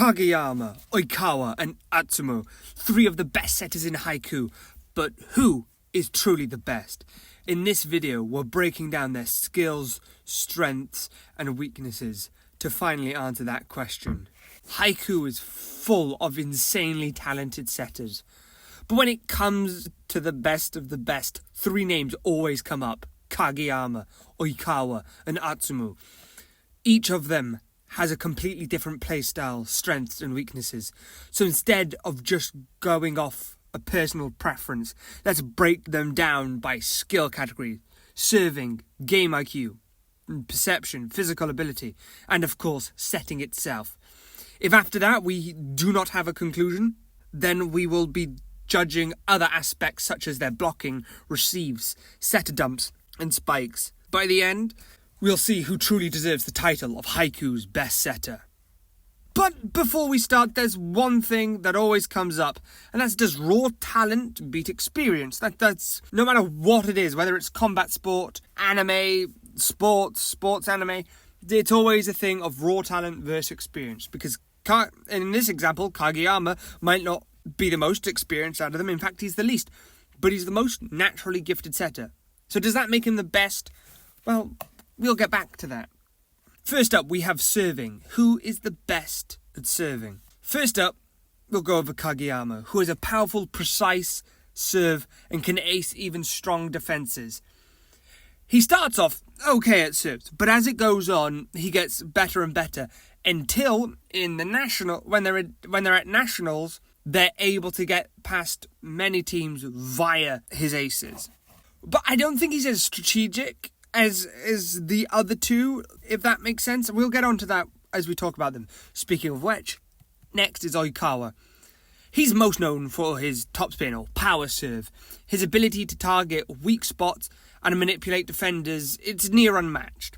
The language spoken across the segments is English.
Kageyama, Oikawa, and Atsumu, three of the best setters in Haikyuu, but who is truly the best? In this video, we're breaking down their skills, strengths, and weaknesses to finally answer that question. Haikyuu is full of insanely talented setters, but when it comes to the best of the best, three names always come up: Kageyama, Oikawa, and Atsumu. Each of them has a completely different playstyle, strengths and weaknesses. So instead of just going off a personal preference, let's break them down by skill category: serving, game IQ, perception, physical ability, and of course, setting itself. If after that we do not have a conclusion, then we will be judging other aspects such as their blocking, receives, setter dumps, and spikes. By the end, we'll see who truly deserves the title of Haikyuu's best setter. But before we start, there's one thing that always comes up, and that's: does raw talent beat experience? That's no matter what it is, whether it's combat sport, anime, sports anime, it's always a thing of raw talent versus experience. Because in this example, Kageyama might not be the most experienced out of them. In fact, he's the least, but he's the most naturally gifted setter. So does that make him the best? Well, we'll get back to that. First up, we have serving. Who is the best at serving? First up, we'll go over Kageyama, who has a powerful, precise serve and can ace even strong defences. He starts off okay at serves, but as it goes on, he gets better and better until in the when they're at nationals, they're able to get past many teams via his aces. But I don't think he's as strategic as the other two, if that makes sense. We'll get onto that as we talk about them. Speaking of which, next is Oikawa. He's most known for his topspin or power serve. His ability to target weak spots and manipulate defenders, it's near unmatched.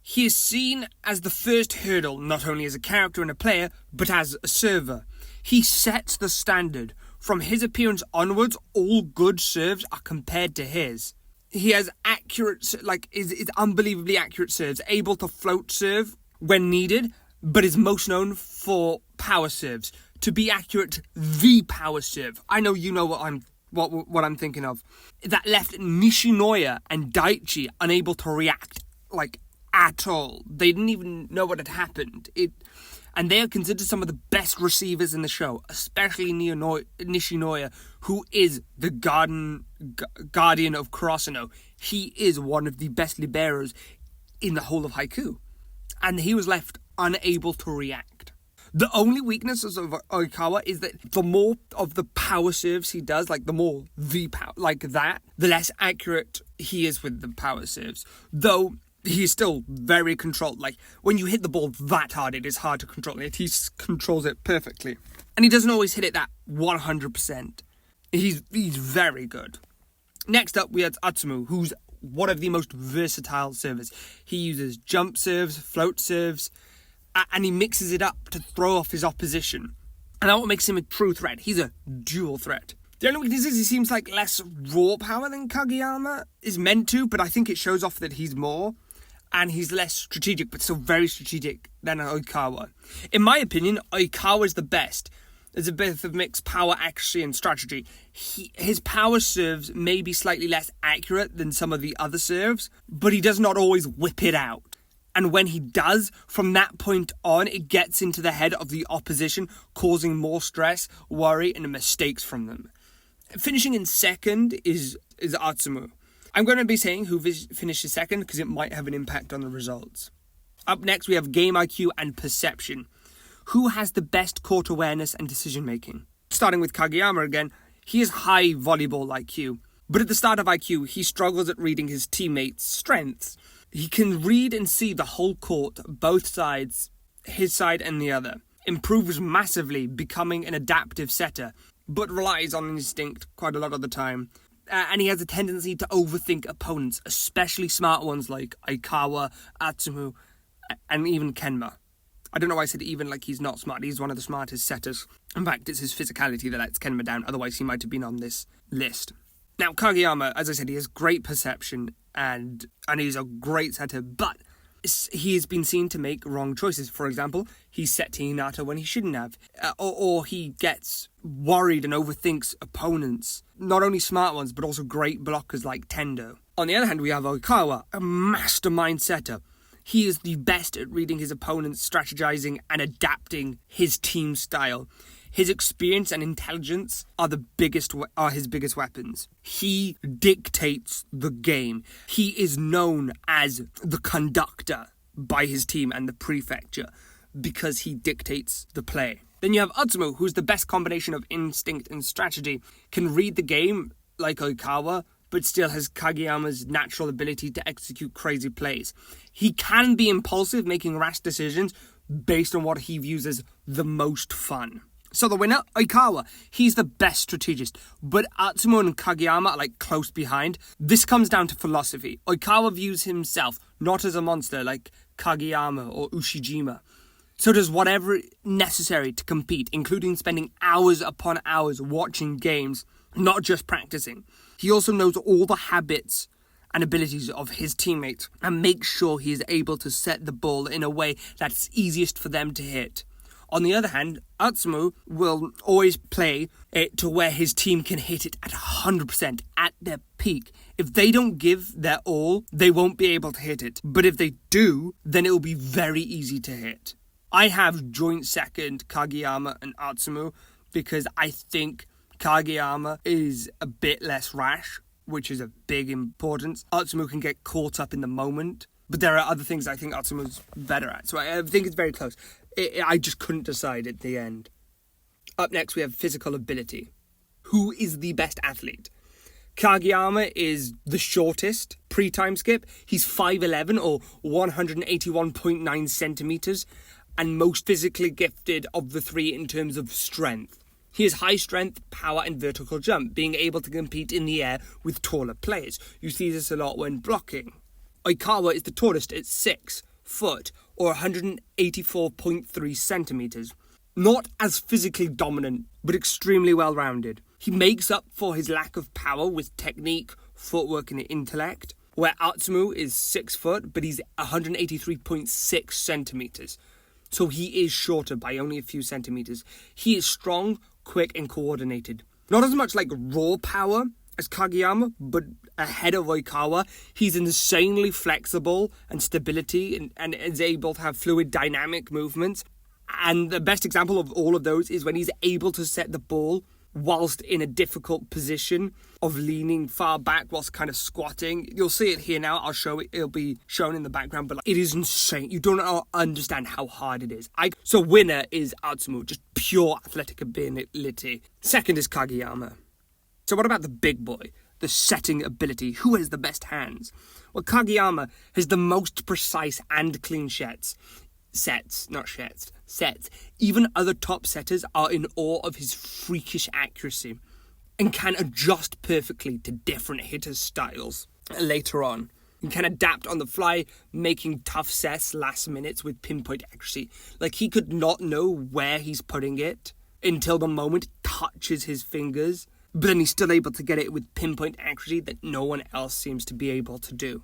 He is seen as the first hurdle, not only as a character and a player, but as a server. He sets the standard. From his appearance onwards, all good serves are compared to his. He has is unbelievably accurate serves, able to float serve when needed, but is most known for power serves. To be accurate, the power serve. I know you know what I'm thinking of. That left Nishinoya and Daichi unable to react at all. They didn't even know what had happened. And they are considered some of the best receivers in the show, especially Nishinoya, who is the guardian of Kurosano. He is one of the best liberos in the whole of Haikyuu. And he was left unable to react. The only weaknesses of Oikawa is that the more of the power serves he does, the less accurate he is with the power serves. Though he's still very controlled. When you hit the ball that hard, it is hard to control it. He controls it perfectly. And he doesn't always hit it that 100%. He's very good. Next up, we have Atsumu, who's one of the most versatile servers. He uses jump serves, float serves, and he mixes it up to throw off his opposition. And that what makes him a true threat. He's a dual threat. The only weakness is he seems like less raw power than Kageyama is meant to, but I think it shows off that he's more. And he's less strategic, but still very strategic than Oikawa. In my opinion, Oikawa is the best. There's a bit of mixed power, accuracy, and strategy. His power serves may be slightly less accurate than some of the other serves, but he does not always whip it out. And when he does, from that point on, it gets into the head of the opposition, causing more stress, worry, and mistakes from them. Finishing in second is Atsumu. I'm going to be saying who finishes second because it might have an impact on the results. Up next, we have game IQ and perception. Who has the best court awareness and decision making? Starting with Kageyama again, he has high volleyball IQ. But at the start of IQ, he struggles at reading his teammates' strengths. He can read and see the whole court, both sides, his side and the other. Improves massively, becoming an adaptive setter, but relies on instinct quite a lot of the time. And he has a tendency to overthink opponents, especially smart ones like Oikawa, Atsumu, and even Kenma. I don't know why I said even like he's not smart. He's one of the smartest setters. In fact, it's his physicality that lets Kenma down. Otherwise, he might have been on this list. Now, Kageyama, as I said, he has great perception and he's a great setter. But he has been seen to make wrong choices. For example, he's set to Hinata when he shouldn't have. Or he gets worried and overthinks opponents. Not only smart ones, but also great blockers like Tendo. On the other hand, we have Oikawa, a mastermind setter. He is the best at reading his opponents, strategizing and adapting his team style. His experience and intelligence are his biggest weapons. He dictates the game. He is known as the conductor by his team and the prefecture because he dictates the play. Then you have Atsumu, who's the best combination of instinct and strategy, can read the game like Oikawa, but still has Kageyama's natural ability to execute crazy plays. He can be impulsive, making rash decisions based on what he views as the most fun. So the winner, Oikawa, he's the best strategist, but Atsumu and Kageyama are close behind. This comes down to philosophy. Oikawa views himself not as a monster like Kageyama or Ushijima. So does whatever necessary to compete, including spending hours upon hours watching games, not just practicing. He also knows all the habits and abilities of his teammates and makes sure he is able to set the ball in a way that's easiest for them to hit. On the other hand, Atsumu will always play it to where his team can hit it at 100% at their peak. If they don't give their all, they won't be able to hit it. But if they do, then it will be very easy to hit. I have joint second Kageyama and Atsumu because I think Kageyama is a bit less rash, which is a big importance. Atsumu can get caught up in the moment, but there are other things I think Atsumu's better at. So I think it's very close. I just couldn't decide at the end. Up next, we have physical ability. Who is the best athlete? Kageyama is the shortest pre-time skip. He's 5'11", or 181.9 centimeters, and most physically gifted of the three in terms of strength. He has high strength, power, and vertical jump, being able to compete in the air with taller players. You see this a lot when blocking. Oikawa is the tallest at 6 foot, or 184.3 centimeters. Not as physically dominant, but extremely well-rounded. He makes up for his lack of power with technique, footwork, and intellect, where Atsumu is 6 foot, but he's 183.6 centimeters. So he is shorter by only a few centimeters. He is strong, quick, and coordinated. Not as much like raw power as Kageyama, but ahead of Oikawa. He's insanely flexible and stability and is able to have fluid dynamic movements. And the best example of all of those is when he's able to set the ball whilst in a difficult position of leaning far back whilst kind of squatting. You'll see it here now. I'll show it. It'll be shown in the background, but it is insane. You don't understand how hard it is. So winner is Atsumu, just pure athletic ability. Second is Kageyama. So what about the big boy? The setting ability. Who has the best hands? Well, Kageyama has the most precise and clean sets. Even other top setters are in awe of his freakish accuracy and can adjust perfectly to different hitters' styles later on. He can adapt on the fly, making tough sets last minutes with pinpoint accuracy. He could not know where he's putting it until the moment it touches his fingers, but then he's still able to get it with pinpoint accuracy that no one else seems to be able to do.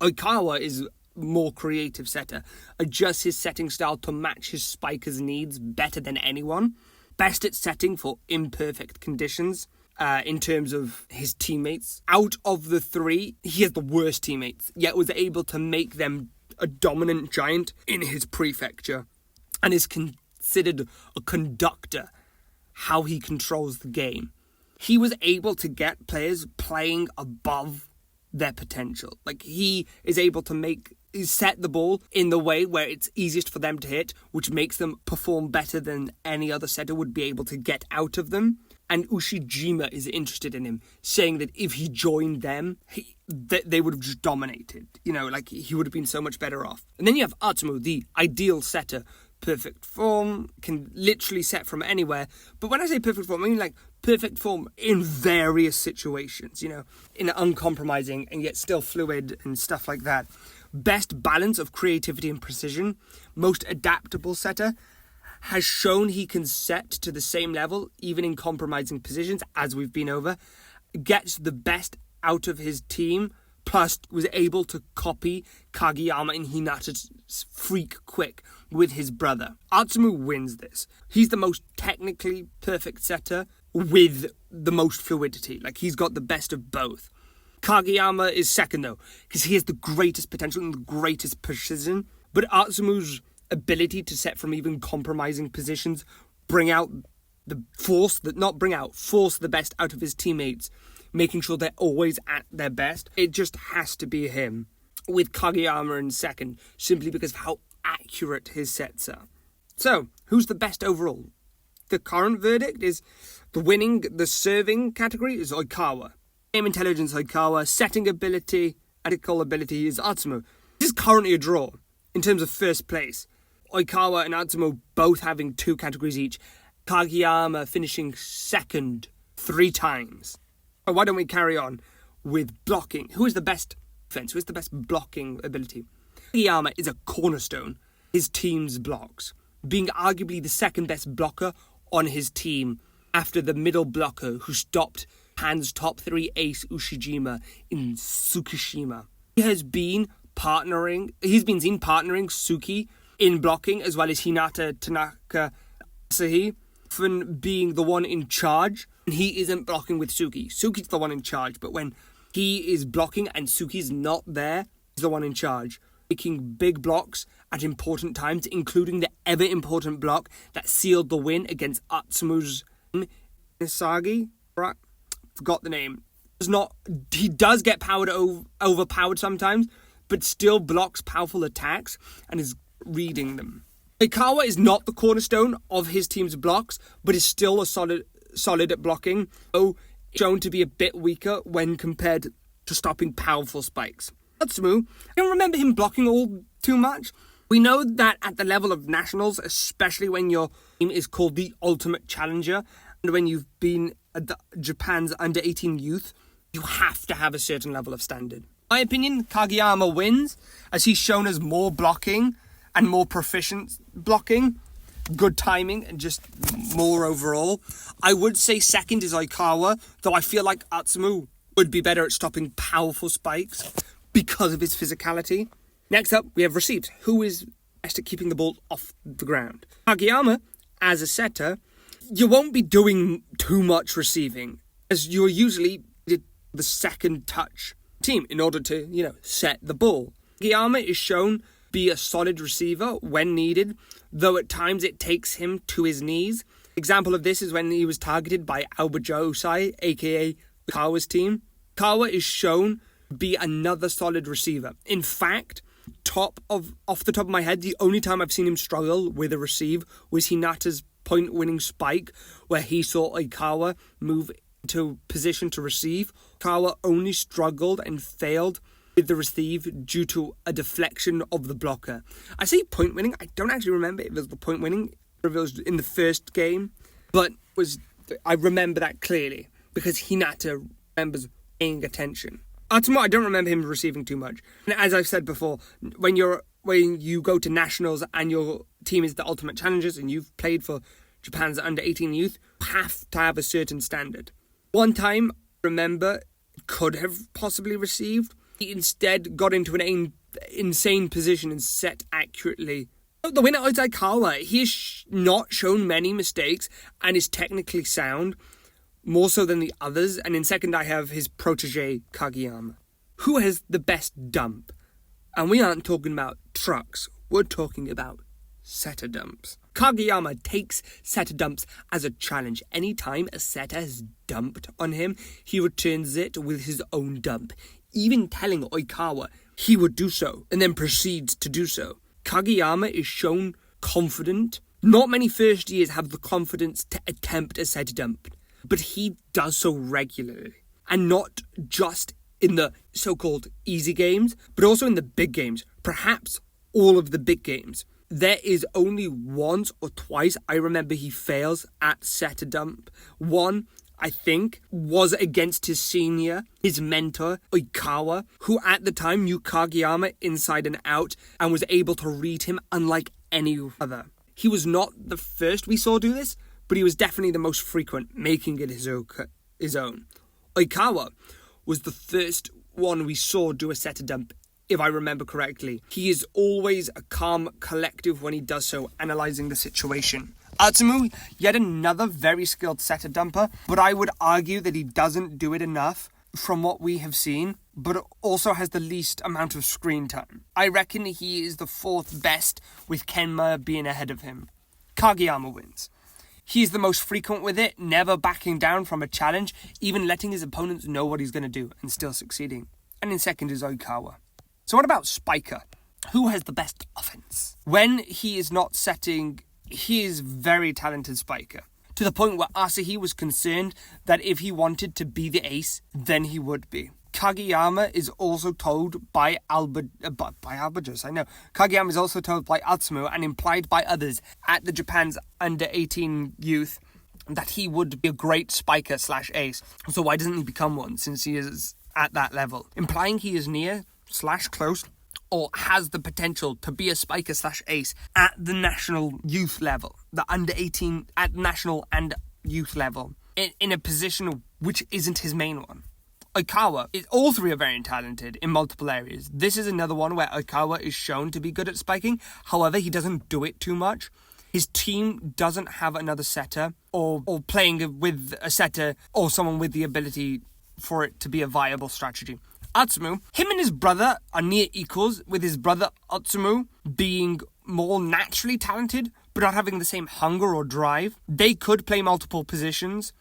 Oikawa is more creative setter, adjusts his setting style to match his spiker's needs better than anyone. Best at setting for imperfect conditions in terms of his teammates. Out of the three, he has the worst teammates, yet was able to make them a dominant giant in his prefecture and is considered a conductor, how he controls the game. He was able to get players playing above their potential. He is able to set the ball in the way where it's easiest for them to hit, which makes them perform better than any other setter would be able to get out of them. And Ushijima is interested in him, saying that if he joined them, they would have just dominated. He would have been so much better off. And then you have Atsumu, the ideal setter. Perfect form, can literally set from anywhere. But when I say perfect form, I mean perfect form in various situations, in uncompromising and yet still fluid and stuff like that. Best balance of creativity and precision. Most adaptable setter. Has shown he can set to the same level, even in compromising positions, as we've been over. Gets the best out of his team, plus was able to copy Kageyama and Hinata's freak quick with his brother. Atsumu wins this. He's the most technically perfect setter with the most fluidity. Like, he's got the best of both. Kageyama is second, though, because he has the greatest potential and the greatest precision. But Atsumu's ability to set from even compromising positions, force the best out of his teammates, making sure they're always at their best. It just has to be him, with Kageyama in second, simply because of how accurate his sets are. So, who's the best overall? The current verdict is the serving category is Oikawa. Game intelligence, Oikawa. Setting ability, tactical ability is Atsumu. This is currently a draw in terms of first place. Oikawa and Atsumu both having 2 categories each. Kageyama finishing second 3 times. Why don't we carry on with blocking? Who is the best defense? Who is the best blocking ability? Kageyama is a cornerstone. His team's blocks, being arguably the second best blocker on his team after the middle blocker who stopped Japan's top 3 ace Ushijima in Tsukishima. He's been seen partnering Suki in blocking, as well as Hinata, Tanaka, Asahi, often being the one in charge. He isn't blocking with Suki. Suki's the one in charge, but when he is blocking and Suki's not there, he's the one in charge, making big blocks at important times, including the ever-important block that sealed the win against Atsumu's Nisagi. Right? Forgot the name. He does get overpowered sometimes, but still blocks powerful attacks and is reading them. Oikawa is not the cornerstone of his team's blocks, but is still a solid at blocking, though shown to be a bit weaker when compared to stopping powerful spikes. Atsumu, I don't remember him blocking all too much. We know that at the level of nationals, especially when your team is called the Ultimate Challenger, and when you've been at Japan's under-18 youth, you have to have a certain level of standard. In my opinion, Kageyama wins, as he's shown as more blocking and more proficient blocking, good timing, and just more overall. I would say second is Oikawa, though I feel like Atsumu would be better at stopping powerful spikes because of his physicality. Next up, we have received. Who is best at keeping the ball off the ground? Kageyama, as a setter, you won't be doing too much receiving, as you're usually the second touch team in order to, set the ball. Kageyama is shown be a solid receiver when needed, though at times it takes him to his knees. Example of this is when he was targeted by Aobaja Usai, aka Kawa's team. Kawa is shown to be another solid receiver. In fact, off the top of my head, the only time I've seen him struggle with a receive was Hinata's point-winning spike, where he saw Oikawa move into position to receive. Kawa only struggled and failed with the receive due to a deflection of the blocker. I say point winning, I don't actually remember if it was the point winning or if it was in the first game, but I remember that clearly because Hinata remembers paying attention. Atsumu, I don't remember him receiving too much. And as I've said before, when you go to nationals and your team is the Ultimate Challengers and you've played for Japan's under-18 youth, you have to have a certain standard. One time, I remember, could have possibly received. He instead got into an insane position and set accurately. The winner is Oikawa. He has not shown many mistakes and is technically sound, more so than the others. And in second, I have his protege, Kageyama. Who has the best dump? And we aren't talking about trucks. We're talking about setter dumps. Kageyama takes setter dumps as a challenge. Anytime a setter has dumped on him, he returns it with his own dump, even telling Oikawa he would do so, and then proceeds to do so. Kageyama is shown confident. Not many first years have the confidence to attempt a setter dump, but he does so regularly. And not just in the so-called easy games, but also in the big games. Perhaps all of the big games. There is only once or twice I remember he fails at setter dump. One, I think, was against his senior, his mentor, Oikawa, who at the time knew Kageyama inside and out and was able to read him unlike any other. He was not the first we saw do this, but he was definitely the most frequent, making it his own. Oikawa was the first one we saw do a setter dump, if I remember correctly. He is always a calm collective when he does so, analysing the situation. Atsumu, yet another very skilled setter dumper, but I would argue that he doesn't do it enough from what we have seen, but also has the least amount of screen time. I reckon he is the fourth best, with Kenma being ahead of him. Kageyama wins. He's the most frequent with it, never backing down from a challenge, even letting his opponents know what he's going to do, and still succeeding. And in second is Oikawa. So what about Spiker? Who has the best offense? When he is not setting, he is very talented Spiker, to the point where Asahi was concerned that if he wanted to be the ace, then he would be. Kageyama is also told by Kageyama is also told by Atsumu and implied by others at the Japan's under-18 youth that he would be a great spiker / ace. So why doesn't he become one, since he is at that level? Implying he is near / close or has the potential to be a spiker / ace at the national youth level, the under-18 at national and youth level, in a position which isn't his main one. Oikawa, all three are very talented in multiple areas. This is another one where Oikawa is shown to be good at spiking. However, he doesn't do it too much. His team doesn't have another setter or playing with a setter or someone with the ability for it to be a viable strategy. Atsumu, him and his brother are near equals, with his brother Atsumu being more naturally talented but not having the same hunger or drive. They could play multiple positions,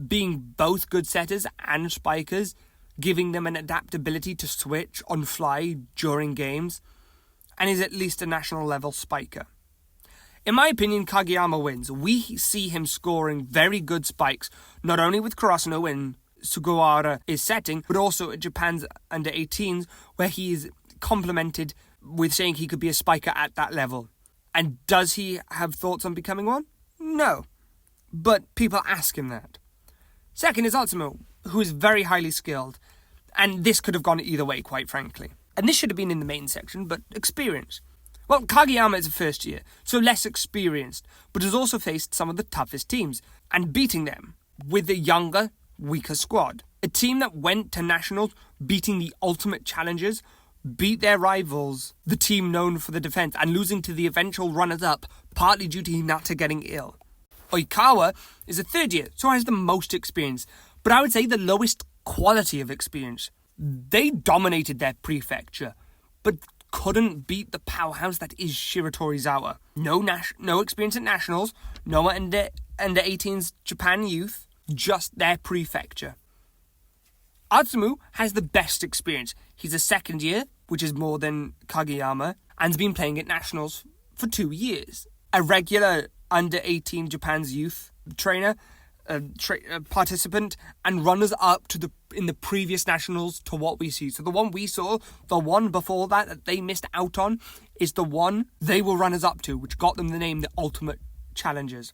being both good setters and spikers, giving them an adaptability to switch on fly during games, and is at least a national level spiker. In my opinion, Kageyama wins. We see him scoring very good spikes, not only with Kurasuno when Sugawara is setting, but also at Japan's under-18s, where he is complimented with saying he could be a spiker at that level. And does he have thoughts on becoming one? No. But people ask him that. Second is Atsumu, who is very highly skilled, and this could have gone either way, quite frankly. And this should have been in the main section, but experience. Well, Kageyama is a first year, so less experienced, but has also faced some of the toughest teams, and beating them with a younger, weaker squad. A team that went to nationals, beating the ultimate challengers, beat their rivals, the team known for the defense, and losing to the eventual runners-up, partly due to Hinata getting ill. Oikawa is a third year, so has the most experience, but I would say the lowest quality of experience. They dominated their prefecture, but couldn't beat the powerhouse that is Shiratorizawa. No experience at nationals, no under 18s Japan youth, just their prefecture. Atsumu has the best experience. He's a second year, which is more than Kageyama, and has been playing at nationals for 2 years. A regular under-18 Japan's youth trainer, participant, and runners-up in the previous nationals to what we see. So the one we saw, the one before that they missed out on, is the one they were runners-up to, which got them the name the Ultimate Challengers.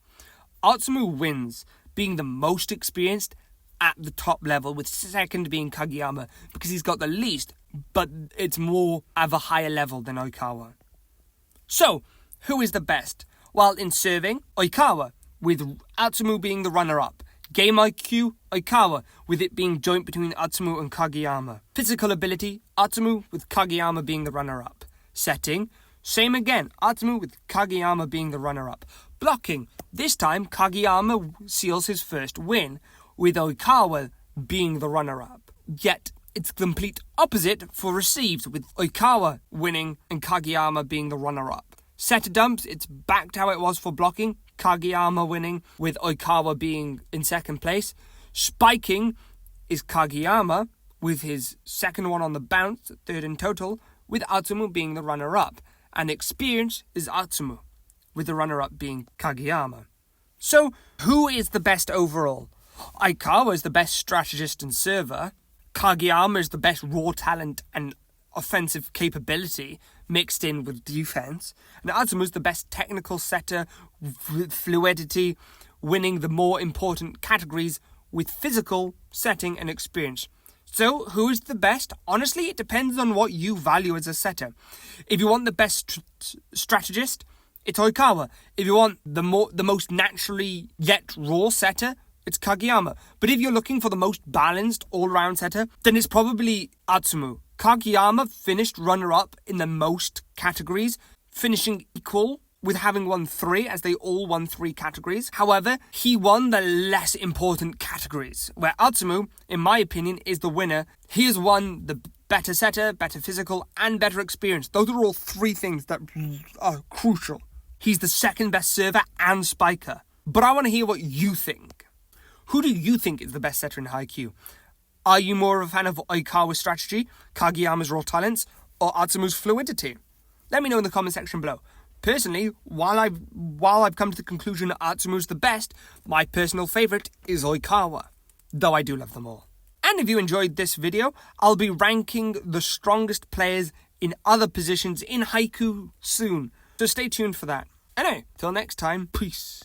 Atsumu wins, being the most experienced at the top level, with second being Kageyama, because he's got the least, but it's more of a higher level than Oikawa. So, who is the best? Well, in serving, Oikawa, with Atsumu being the runner-up. Game IQ, Oikawa, with it being joint between Atsumu and Kageyama. Physical ability, Atsumu, with Kageyama being the runner-up. Setting, same again, Atsumu with Kageyama being the runner-up. Blocking, this time Kageyama seals his first win, with Oikawa being the runner-up. Yet, it's complete opposite for receives, with Oikawa winning and Kageyama being the runner-up. Setter dumps, it's back to how it was for blocking, Kageyama winning, with Oikawa being in second place. Spiking is Kageyama, with his second one on the bounce, third in total, with Atsumu being the runner-up. And experience is Atsumu, with the runner-up being Kageyama. So, who is the best overall? Oikawa is the best strategist and server. Kageyama is the best raw talent and offensive capability mixed in with defense. And Atsumu is the best technical setter with fluidity, winning the more important categories with physical, setting and experience. So, who is the best? Honestly, it depends on what you value as a setter. If you want the best strategist, it's Oikawa. If you want the most naturally yet raw setter, it's Kageyama. But if you're looking for the most balanced all-round setter, then it's probably Atsumu. Kageyama finished runner-up in the most categories, finishing equal with having won 3, as they all won 3 categories. However, he won the less important categories, where Atsumu, in my opinion, is the winner. He has won the better setter, better physical, and better experience. Those are all 3 things that are crucial. He's the second best server and spiker. But I want to hear what you think. Who do you think is the best setter in Haikyuu? Are you more of a fan of Oikawa's strategy, Kageyama's raw talents, or Atsumu's fluidity? Let me know in the comment section below. Personally, while I've come to the conclusion that Atsumu's the best, my personal favourite is Oikawa, though I do love them all. And if you enjoyed this video, I'll be ranking the strongest players in other positions in Haikyuu soon, so stay tuned for that. Anyway, till next time, peace.